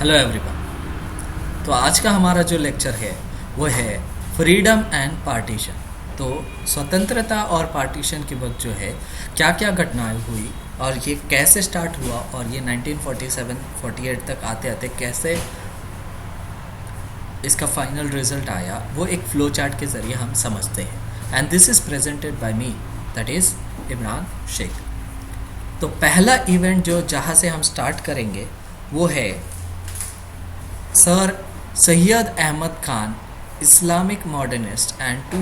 Hello everyone. तो आज का हमारा जो लेक्चर है वो है फ्रीडम एंड पार्टीशन। तो स्वतंत्रता और पार्टीशन के वक्त जो है क्या क्या घटनाएं हुई और ये कैसे स्टार्ट हुआ और ये 1947-48 तक आते आते कैसे इसका फाइनल रिजल्ट आया, वो एक फ्लो चार्ट के ज़रिए हम समझते हैं। And this is presented by me, that is Imran Shaikh. तो पहला इवेंट जो जहाँ से हम स्टार्ट करेंगे वो है sir Syed Ahmad Khan, Islamic modernist and two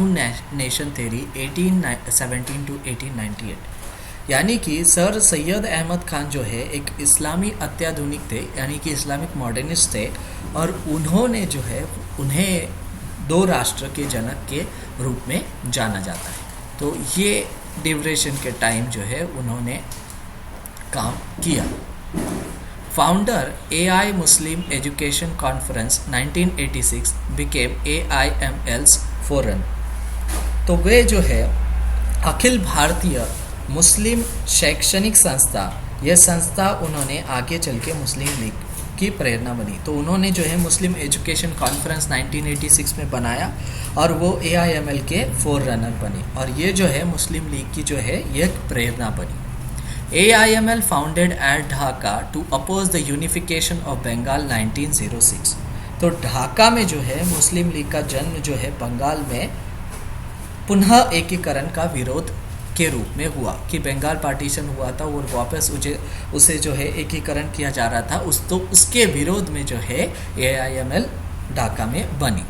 nation theory 1817 to 1898। यानी कि सर सैयद अहमद खान जो है एक इस्लामी अत्याधुनिक थे, यानी कि इस्लामिक मॉडर्निस्ट थे, और उन्होंने जो है उन्हें दो राष्ट्र के जनक के रूप में जाना जाता है। तो ये ड्यूरेशन के टाइम जो है उन्होंने काम किया। फाउंडर AI मुस्लिम एजुकेशन कॉन्फ्रेंस 1986 बिकेम AIML's फोरन। तो वे जो है अखिल भारतीय मुस्लिम शैक्षणिक संस्था, यह संस्था उन्होंने आगे चल के मुस्लिम लीग की प्रेरणा बनी। तो उन्होंने जो है मुस्लिम एजुकेशन कॉन्फ्रेंस 1986 में बनाया और वो AIML के फोर रनर बने, और ये जो है मुस्लिम लीग की जो है यह प्रेरणा बनी। AIML founded at Dhaka to oppose the unification of Bengal 1906। तो ढाका में जो है मुस्लिम लीग का जन्म जो है बंगाल में पुनः एकीकरण का विरोध के रूप में हुआ कि बंगाल पार्टीशन हुआ था और वापस उसे जो है एकीकरण किया जा रहा था, उसके विरोध में जो है AIML ढाका में बनी।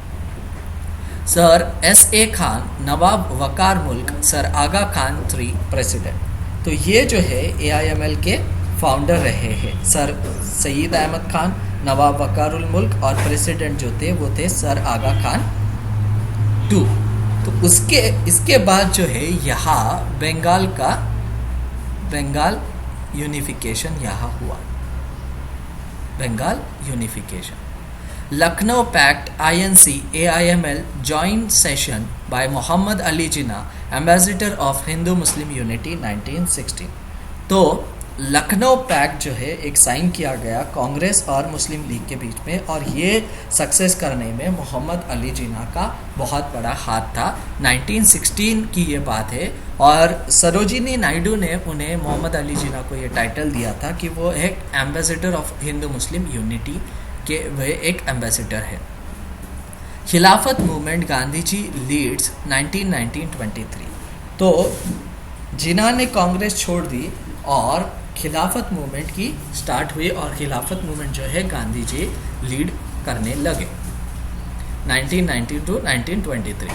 सर SA खान, नवाब वकार मुल्क, सर आगा खान III प्रेसिडेंट। तो ये जो है AIML के फाउंडर रहे हैं सर सईद अहमद खान, नवाब वकारुल मुल्क, और प्रेसिडेंट जो थे वो थे सर आगा खान II। तो इसके बाद जो है यहाँ बंगाल यूनिफिकेशन यहाँ हुआ, Bengal unification. Lucknow pact INC AIML joint session by Mohammad Ali Jinnah, ambassador of Hindu Muslim unity 1916। तो लखनऊ पैक्ट जो है एक साइन किया गया कांग्रेस और मुस्लिम लीग के बीच में, और ये सक्सेस करने में मोहम्मद अली जिन्ना का बहुत बड़ा हाथ था। 1916 की ये बात है, और सरोजिनी नायडू ने उन्हें, मोहम्मद अली जिन्ना को ये टाइटल दिया था कि वो एक ambassador of Hindu Muslim unity के वह एक एम्बेसडर है। खिलाफत मूवमेंट गांधी जी लीड्स 1923। तो जिन्ना ने कांग्रेस छोड़ दी और खिलाफत मूवमेंट की स्टार्ट हुई, और खिलाफत मूवमेंट जो है गांधी जी लीड करने लगे 1919 to 1923।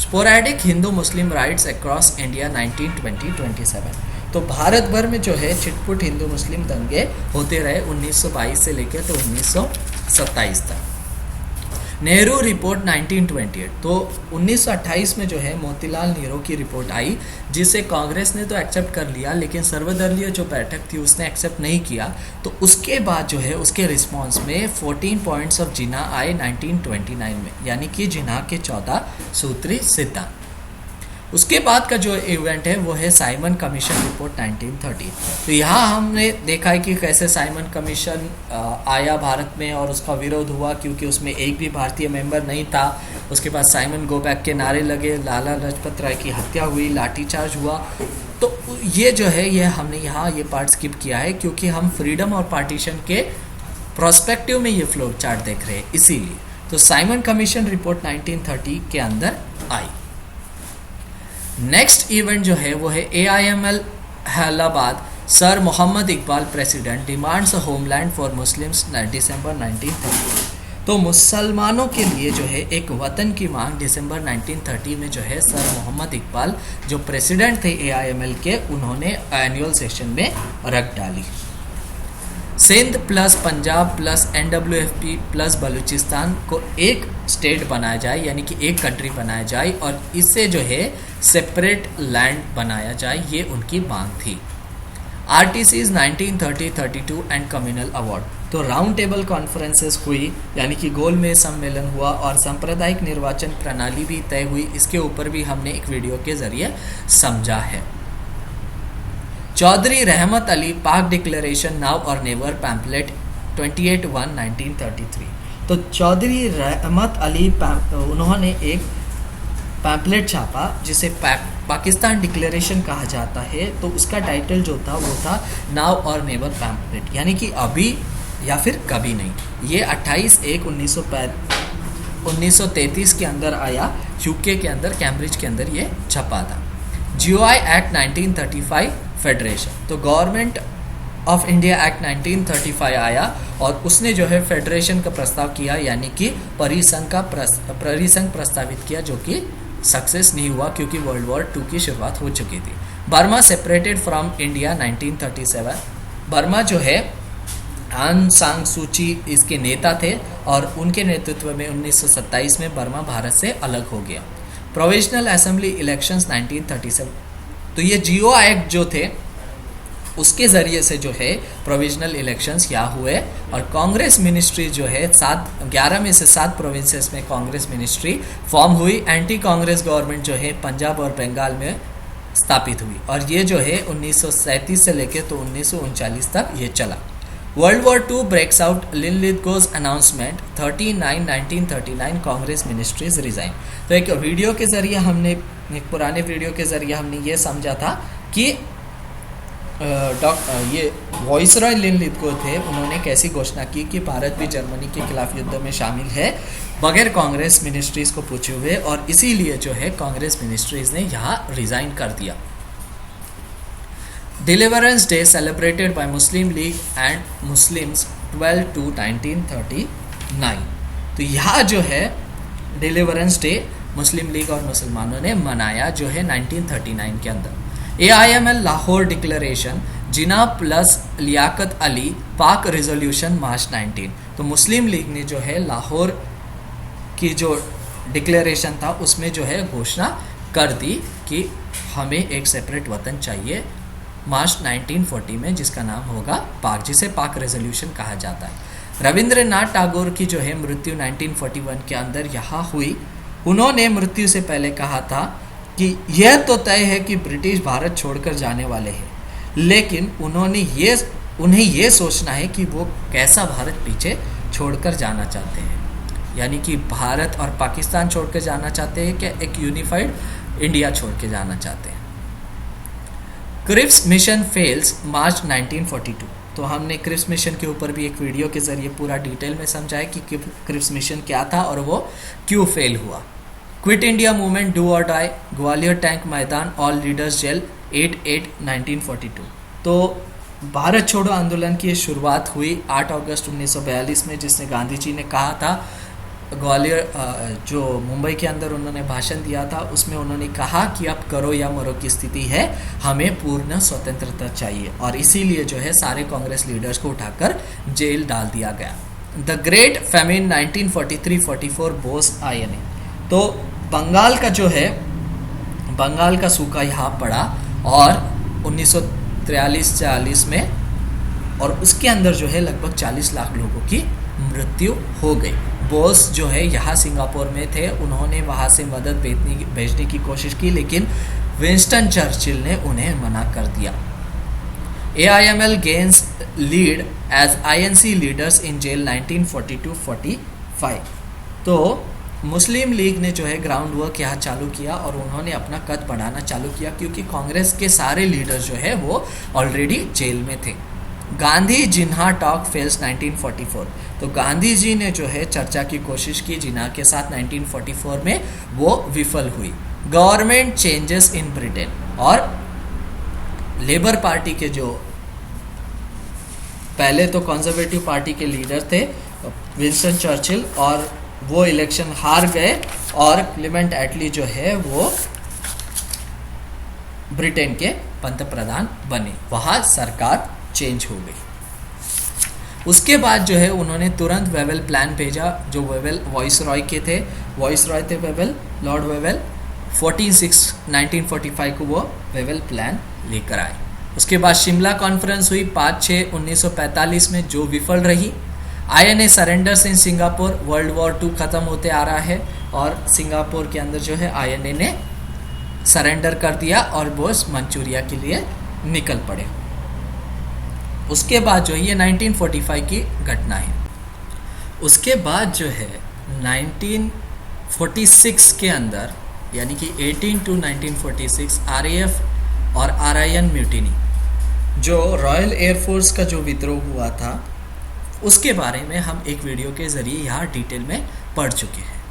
Sporadic Hindu Muslim rights across India 1920-27। तो भारत भर में जो है छिटपुट हिंदू मुस्लिम दंगे होते रहे 1922 से लेकर तो 1927 तक। नेहरू रिपोर्ट 1928। तो 1928 में जो है मोतीलाल नेहरू की रिपोर्ट आई, जिसे कांग्रेस ने तो एक्सेप्ट कर लिया, लेकिन सर्वदलीय जो बैठक थी उसने एक्सेप्ट नहीं किया। तो उसके बाद जो है उसके रिस्पॉन्स में 14 पॉइंट्स ऑफ जिन्ना आए 1929 में, यानी कि जिन्ना के 14 सूत्री सिद्धांत। उसके बाद का जो इवेंट है वो है साइमन कमीशन रिपोर्ट 1930। तो यहाँ हमने देखा है कि कैसे साइमन कमीशन आया भारत में और उसका विरोध हुआ, क्योंकि उसमें एक भी भारतीय मेंबर नहीं था। उसके बाद साइमन गो बैक के नारे लगे, लाला लाजपत राय की हत्या हुई, लाठीचार्ज हुआ। तो ये जो है ये हमने यहाँ ये पार्ट स्किप किया है, क्योंकि हम फ्रीडम और पार्टीशन के प्रोस्पेक्टिव में ये फ्लो चार्ट देख रहे हैं, इसीलिए। तो साइमन कमीशन रिपोर्ट 1930 के अंदर आई। नेक्स्ट इवेंट जो है वो है AIML Hyderabad, sir Mohammad Iqbal president, demands homeland for Muslims, December 1930। तो मुसलमानों के लिए जो है एक वतन की मांग दिसंबर 1930 में जो है सर मोहम्मद इकबाल जो प्रेसिडेंट थे AIML के, उन्होंने एनुअल सेशन में रख डाली। Sindh plus Punjab plus NWFP plus Balochistan को एक स्टेट बनाया जाए, यानी कि एक कंट्री बनाया जाए, और इससे जो है सेपरेट लैंड बनाया जाए, ये उनकी मांग थी। RTCs 1930-32 and communal award. तो राउंड टेबल कॉन्फ्रेंसेस हुई, यानी कि गोल में सम्मेलन हुआ, और सांप्रदायिक निर्वाचन प्रणाली भी तय हुई। इसके ऊपर भी हमने एक वीडियो के जरिए समझा है। चौधरी रहमत अली पाक डिक्लेरेशन नाउ और नेवर पैम्पलेट 28/1/1933। तो चौधरी रहमत अली उन्होंने एक पैम्पलेट छापा जिसे पाकिस्तान डिक्लेरेशन कहा जाता है। तो उसका टाइटल जो था वो था नाउ और नेवर पैम्पलेट, यानी कि अभी या फिर कभी नहीं। ये 28/1/1933 के अंदर आया, यूके के अंदर, कैम्ब्रिज के अंदर ये छपा था। जीओआई एक्ट 1935 फेडरेशन, तो गवर्नमेंट ऑफ इंडिया एक्ट 1935 आया और उसने जो है फेडरेशन का प्रस्ताव किया, यानी कि परिसंघ प्रस्तावित किया, जो कि सक्सेस नहीं हुआ क्योंकि वर्ल्ड वॉर 2 की शुरुआत हो चुकी थी। Burma separated from India 1937। Burma जो है आंग सान सू की इसके नेता थे और उनके नेतृत्व में 1927 में बर्मा भारत से अलग हो गया। प्रोविजनल असेंबली इलेक्शंस 1937, तो ये जीओ एक्ट जो थे उसके ज़रिए से जो है प्रोविजनल इलेक्शंस यहाँ हुए और कांग्रेस मिनिस्ट्री जो है 11 में से 7 प्रोविंसेस में कांग्रेस मिनिस्ट्री फॉर्म हुई। एंटी कांग्रेस गवर्नमेंट जो है पंजाब और बंगाल में स्थापित हुई और ये जो है 1937 से लेकर तो 1939 तक ये चला। World war 2 breaks out, Linlithgow's announcement 30/9/1939 Congress ministries resign. तो एक वीडियो के ज़रिए हमने, एक पुराने वीडियो के ज़रिए हमने ये समझा था कि ये वॉइसरॉय लिनलिथगो थे, उन्होंने कैसी घोषणा की कि भारत भी जर्मनी के खिलाफ युद्ध में शामिल है बगैर कांग्रेस मिनिस्ट्रीज को पूछे हुए, और इसीलिए जो है कांग्रेस मिनिस्ट्रीज ने यहाँ रिजाइन कर दिया। Deliverance day celebrated by Muslim league and Muslims 12/2/1939। तो यहाँ जो है डिलीवरेंस डे मुस्लिम लीग और मुसलमानों ने मनाया जो है 1939 के अंदर। AIML लाहौर डिक्लेरेशन, जिना प्लस लियाकत अली, पाक रेजोल्यूशन मार्च 19। तो मुस्लिम लीग ने जो है लाहौर की जो डिक्लेरेशन था उसमें जो है घोषणा कर दी कि हमें एक सेपरेट वतन चाहिए मार्च 1940 में, जिसका नाम होगा पाक, जिसे पाक रेजोल्यूशन कहा जाता है। रविंद्रनाथ टैगोर की जो है मृत्यु 1941 के अंदर यहाँ हुई। उन्होंने मृत्यु से पहले कहा था कि यह तो तय है कि ब्रिटिश भारत छोड़कर जाने वाले हैं, लेकिन उन्हें ये सोचना है कि वो कैसा भारत पीछे छोड़कर जाना चाहते हैं, यानी कि भारत और पाकिस्तान छोड़कर जाना चाहते हैं क्या एक यूनिफाइड इंडिया छोड़ के जाना चाहते हैं। क्रिप्स मिशन फेल्स मार्च 1942। तो हमने क्रिप्स मिशन के ऊपर भी एक वीडियो के जरिए पूरा डिटेल में समझाया कि क्रिप्स मिशन क्या था और वो क्यों फेल हुआ। क्विट इंडिया मूवमेंट, डू और डाई, ग्वालियर टैंक मैदान, ऑल लीडर्स जेल 8/8/1942। तो भारत छोड़ो आंदोलन की शुरुआत हुई 8 अगस्त 1942 में, जिसने गांधी जी ने कहा था, ग्वालियर जो मुंबई के अंदर उन्होंने भाषण दिया था, उसमें उन्होंने कहा कि अब करो या मरो की स्थिति है, हमें पूर्ण स्वतंत्रता चाहिए, और इसीलिए जो है सारे कांग्रेस लीडर्स को उठाकर जेल डाल दिया गया। The great famine 1943-44 Bose INA। तो बंगाल का जो है, बंगाल का सूखा यहाँ पड़ा और 1943-44 में, और उसके अंदर जो है लगभग 40 लाख लोगों की मृत्यु हो गई। बोस जो है यहाँ सिंगापुर में थे, उन्होंने वहाँ से मदद भेजने की कोशिश की, लेकिन विंस्टन चर्चिल ने उन्हें मना कर दिया। AIML gains lead as INC leaders in jail 1942-45। तो मुस्लिम लीग ने जो है ग्राउंड वर्क यहाँ चालू किया और उन्होंने अपना कद बढ़ाना चालू किया, क्योंकि कांग्रेस के सारे लीडर जो है वो ऑलरेडी जेल में थे। गांधी जिन्हा टॉक फेल्स 1944। तो गांधी जी ने जो है चर्चा की कोशिश की जिन्हा के साथ 1944 में, वो विफल हुई। गवर्नमेंट चेंजेस इन ब्रिटेन, और लेबर पार्टी के जो पहले तो कंजर्वेटिव पार्टी के लीडर थे विंस्टन चर्चिल, और वो इलेक्शन हार गए और क्लेमेंट एटली जो है वो ब्रिटेन के पंतप्रधान बने, वहाँ सरकार चेंज हो गई। उसके बाद जो है उन्होंने तुरंत वेवेल प्लान भेजा, जो वेवेल वॉइसरॉय के थे, वॉइसरॉय थे वेवेल, लॉर्ड वेवेल। 14/6/1945 को वो वेवेल प्लान लेकर आए। उसके बाद शिमला कॉन्फ्रेंस हुई 5/6/1945 में, जो विफल रही। INA surrenders in Singapore, world war 2 ख़त्म होते आ रहा है और सिंगापुर के अंदर जो है INA ने सरेंडर कर दिया और बोस मंचूरिया के लिए निकल पड़े। उसके बाद जो है ये 1945 की घटना है। उसके बाद जो है 1946 के अंदर, यानी कि 18 टू 1946 आरएएफ और आरआईएन म्यूटिनी, जो रॉयल एयरफोर्स का जो विद्रोह हुआ था, उसके बारे में हम एक वीडियो के ज़रिए यहाँ डिटेल में पढ़ चुके हैं।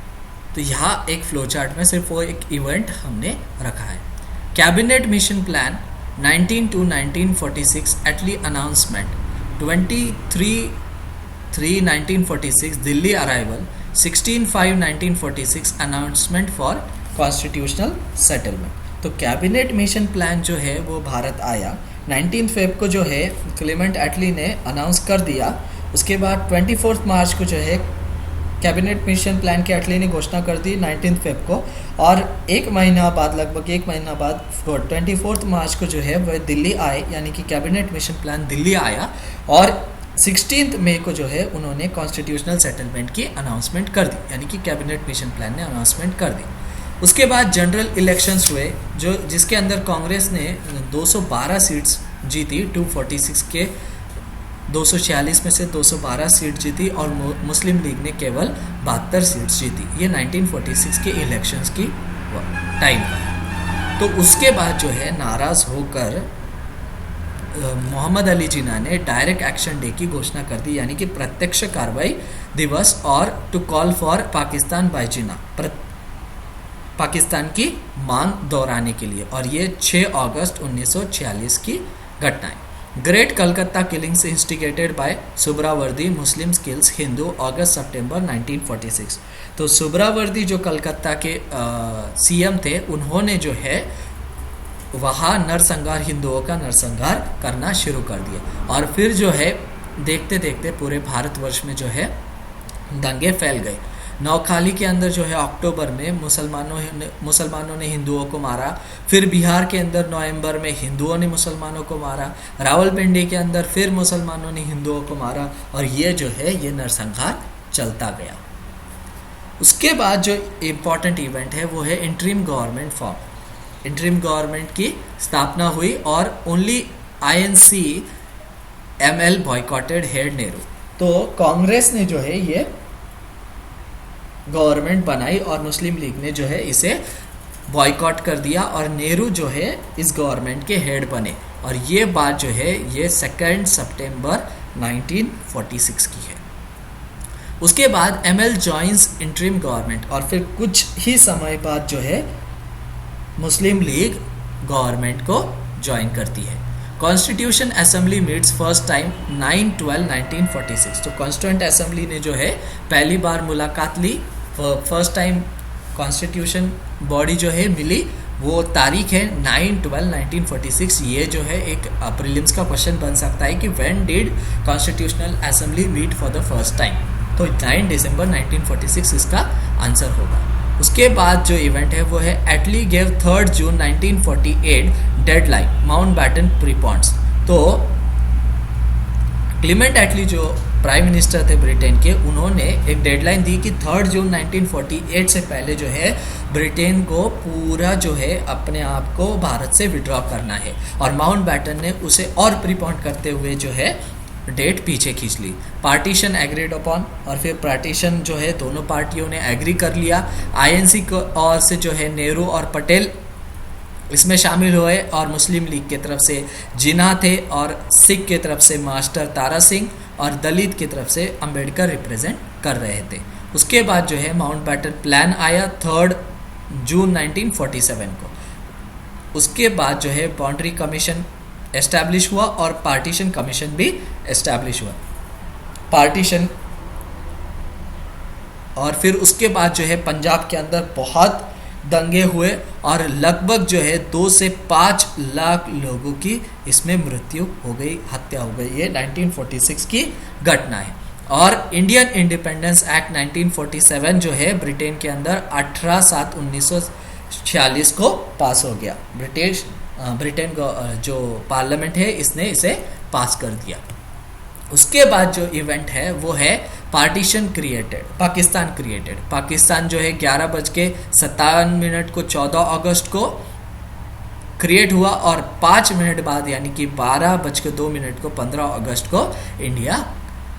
तो यहाँ एक फ्लो चार्ट में सिर्फ वो एक इवेंट हमने रखा है। Cabinet mission plan 19 to 1946 Attlee announcement 23/3/1946 Delhi arrival 16/5/1946 announcement for constitutional settlement. तो कैबिनेट मिशन प्लान जो है वो भारत आया 19 फेब को जो है क्लेमेंट एटली ने अनाउंस कर दिया। उसके बाद 24 मार्च को जो है कैबिनेट मिशन प्लान के एटली ने घोषणा कर दी 19 फेब को, और एक महीना बाद, लगभग एक महीना बाद 24 मार्च को जो है वह दिल्ली आए, यानी कि कैबिनेट मिशन प्लान दिल्ली आया, और 16 मई को जो है उन्होंने कॉन्स्टिट्यूशनल सेटलमेंट की अनाउंसमेंट कर दी, यानी कि कैबिनेट मिशन प्लान ने अनाउंसमेंट कर दी। उसके बाद जनरल इलेक्शंस हुए, जिसके अंदर कांग्रेस ने 212 सीट्स जीती, 246 के 246 में से 212 सीट जीती, और मुस्लिम लीग ने केवल 72 सीट्स जीती। ये 1946 के इलेक्शंस की टाइम का है। तो उसके बाद जो है नाराज़ होकर मोहम्मद अली जिन्ना ने डायरेक्ट एक्शन डे की घोषणा कर दी, यानी कि प्रत्यक्ष कार्रवाई दिवस, और to call for Pakistan by Jinnah, Pakistan की मांग दोहराने के लिए, और ये 6 अगस्त 1946 की घटना है। Great Calcutta killings instigated by Suhrawardy, Muslim skills Hindu, August September 1946। तो सुब्रावर्दी जो कलकत्ता के सीएम थे, उन्होंने जो है वहाँ नरसंहार, हिंदुओं का नरसंहार करना शुरू कर दिया, और फिर जो है देखते देखते पूरे भारतवर्ष में जो है दंगे फैल गए। नौखाली के अंदर जो है अक्टूबर में मुसलमानों ने हिंदुओं को मारा, फिर बिहार के अंदर नवंबर में हिंदुओं ने मुसलमानों को मारा, रावलपिंडी के अंदर फिर मुसलमानों ने हिंदुओं को मारा, और ये जो है ये नरसंहार चलता गया। उसके बाद जो इम्पॉर्टेंट इवेंट है वो है interim government form, interim government की स्थापना हुई, और only INC-ML boycotted head Nehru. तो कांग्रेस ने जो है ये गवर्नमेंट बनाई, और मुस्लिम लीग ने जो है इसे बॉयकॉट कर दिया, और नेहरू जो है इस गवर्नमेंट के हेड बने, और ये बात जो है ये 2 सितंबर 1946 की है। उसके बाद ML जॉइंस इंटरिम गवर्नमेंट, और फिर कुछ ही समय बाद जो है मुस्लिम लीग गवर्नमेंट को ज्वाइन करती है। Constitution assembly meets first time 9/12/1946। तो कॉन्स्टिट्यूएंट असेंबली ने जो है पहली बार मुलाकात ली, फर्स्ट टाइम कॉन्स्टिट्यूशन बॉडी जो है मिली, वो तारीख है 9/12/1946। ये जो है एक प्रीलिम्स का क्वेश्चन बन सकता है कि when did constitutional assembly meet for the first time, तो 9 दिसंबर 1946 इसका आंसर होगा। उसके बाद जो इवेंट है वो है एटली गेव 3 जून 1948 डेडलाइन माउंटबैटन प्रीपॉन्स। तो क्लेमेंट एटली जो प्राइम मिनिस्टर थे ब्रिटेन के, उन्होंने एक डेडलाइन दी कि 3 जून 1948 से पहले जो है ब्रिटेन को पूरा जो है अपने आप को भारत से विड्रॉ करना है, और माउंटबैटन ने उसे और प्रीपॉन्ड करते हुए जो है डेट पीछे खींच ली। पार्टीशन एग्रीड अपॉन, और फिर पार्टीशन जो है दोनों पार्टियों ने एग्री कर लिया। INC को और से जो है नेहरू और पटेल इसमें शामिल हुए, और मुस्लिम लीग की तरफ से जिन्ना थे, और सिख की तरफ से मास्टर तारा सिंह, और दलित की तरफ से अंबेडकर रिप्रेजेंट कर रहे थे। उसके बाद जो है माउंटबैटन प्लान आया 3 जून 1947 को। उसके बाद जो है बाउंड्री कमीशन एस्टैब्लिश हुआ, और पार्टीशन कमीशन भी एस्टैब्लिश हुआ। पार्टीशन, और फिर उसके बाद जो है पंजाब के अंदर बहुत दंगे हुए, और लगभग जो है 2 से 5 लाख लोगों की इसमें मृत्यु हो गई, हत्या हो गई। ये 1946 की घटना है। और इंडियन इंडिपेंडेंस एक्ट 1947 जो है ब्रिटेन के अंदर 18/7/1946 को पास हो गया। ब्रिटेन का जो पार्लियामेंट है इसने इसे पास कर दिया। उसके बाद जो इवेंट है वो है partition created, Pakistan created. Pakistan जो है 11:57 को 14 अगस्त को क्रिएट हुआ और 5 मिनट बाद यानी कि 12:02 को 15 अगस्त को इंडिया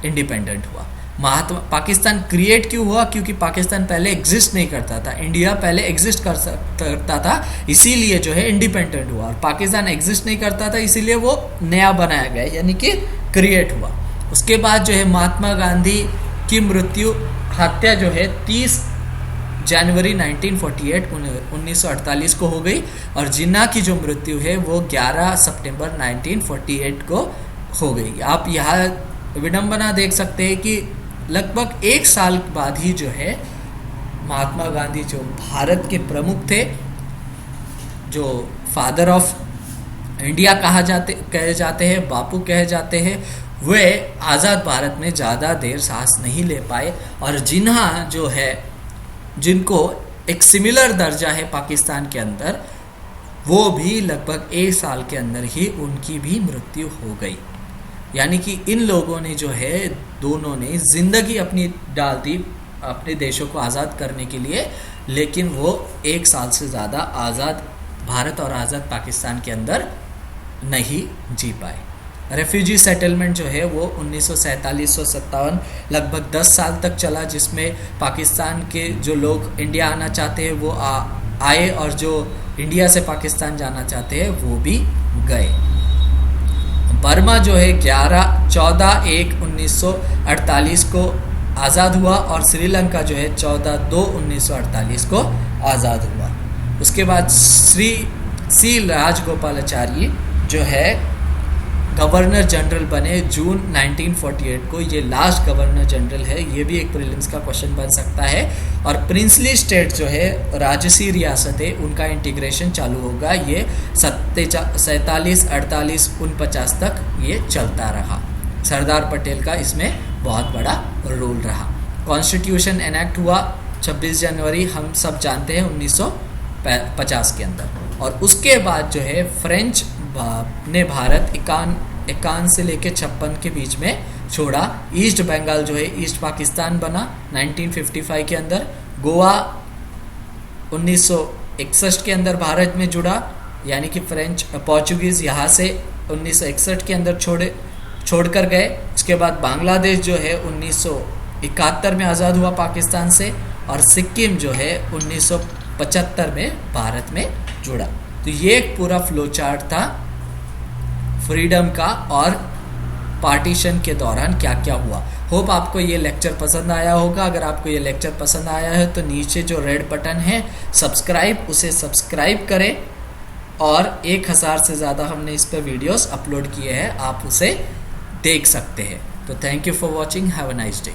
इंडिपेंडेंट हुआ। महात्मा पाकिस्तान क्रिएट क्यों हुआ? क्योंकि पाकिस्तान पहले एग्जिस्ट नहीं करता था, इंडिया पहले एग्जिस्ट करता था, इसीलिए जो है इंडिपेंडेंट हुआ। और पाकिस्तान एग्जिस्ट नहीं करता था, इसीलिए वो नया बनाया गया, यानी कि क्रिएट हुआ। उसके बाद जो है महात्मा गांधी की हत्या जो है 30 जनवरी 1948 को हो गई, और जिन्ना की जो मृत्यु है वो 11 सितंबर 1948 को हो गई। आप यहाँ विडंबना देख सकते हैं कि लगभग 1 साल बाद ही जो है महात्मा गांधी जो भारत के प्रमुख थे, जो फादर ऑफ इंडिया कहे जाते हैं, बापू कहे जाते हैं, वे आज़ाद भारत में ज़्यादा देर सांस नहीं ले पाए। और जिन्हा जो है, जिनको एक सिमिलर दर्जा है पाकिस्तान के अंदर, वो भी लगभग 1 साल के अंदर ही उनकी भी मृत्यु हो गई। यानी कि इन लोगों ने जो है, दोनों ने ज़िंदगी अपनी डाल दी अपने देशों को आज़ाद करने के लिए, लेकिन वो 1 साल से ज़्यादा आज़ाद भारत और आज़ाद पाकिस्तान के अंदर नहीं जी पाए। रेफ्यूजी सेटलमेंट जो है वो 1947-57 लगभग 10 साल तक चला, जिसमें पाकिस्तान के जो लोग इंडिया आना चाहते हैं वो आए, और जो इंडिया से पाकिस्तान जाना चाहते हैं वो भी गए। बर्मा जो है 14/1/1948 को आज़ाद हुआ, और श्रीलंका जो है 14/2/1948 को आज़ाद हुआ। उसके बाद श्री सी राजगोपालाचारी जो है गवर्नर जनरल बने जून 1948 को। ये लास्ट गवर्नर जनरल है, ये भी एक प्रीलिम्स का क्वेश्चन बन सकता है। और प्रिंसली स्टेट जो है, राजसी रियासतें, उनका इंटीग्रेशन चालू होगा, ये 47, 48, 49 तक ये चलता रहा। सरदार पटेल का इसमें बहुत बड़ा रोल रहा। कॉन्स्टिट्यूशन एनेक्ट हुआ 26 जनवरी, हम सब जानते हैं, 1950 के अंदर। और उसके बाद जो है फ्रेंच ने भारत 51 से लेके 56 के बीच में छोड़ा। ईस्ट बंगाल जो है ईस्ट पाकिस्तान बना 1955 के अंदर। गोवा 1961 के अंदर भारत में जुड़ा, यानी कि फ्रेंच पोर्चुगीज़ यहाँ से 1961 के अंदर छोड़कर गए। उसके बाद बांग्लादेश जो है 1971 में आज़ाद हुआ पाकिस्तान से, और सिक्किम जो है 1975 में भारत में जुड़ा। तो ये एक पूरा फ्लो चार्ट था फ्रीडम का, और पार्टीशन के दौरान क्या क्या हुआ। होप आपको ये लेक्चर पसंद आया होगा। अगर आपको ये लेक्चर पसंद आया है तो नीचे जो रेड बटन है सब्सक्राइब, उसे सब्सक्राइब करें। और 1000 से ज़्यादा हमने इस पर वीडियोस अपलोड किए हैं, आप उसे देख सकते हैं। तो thank you for watching, have a nice day.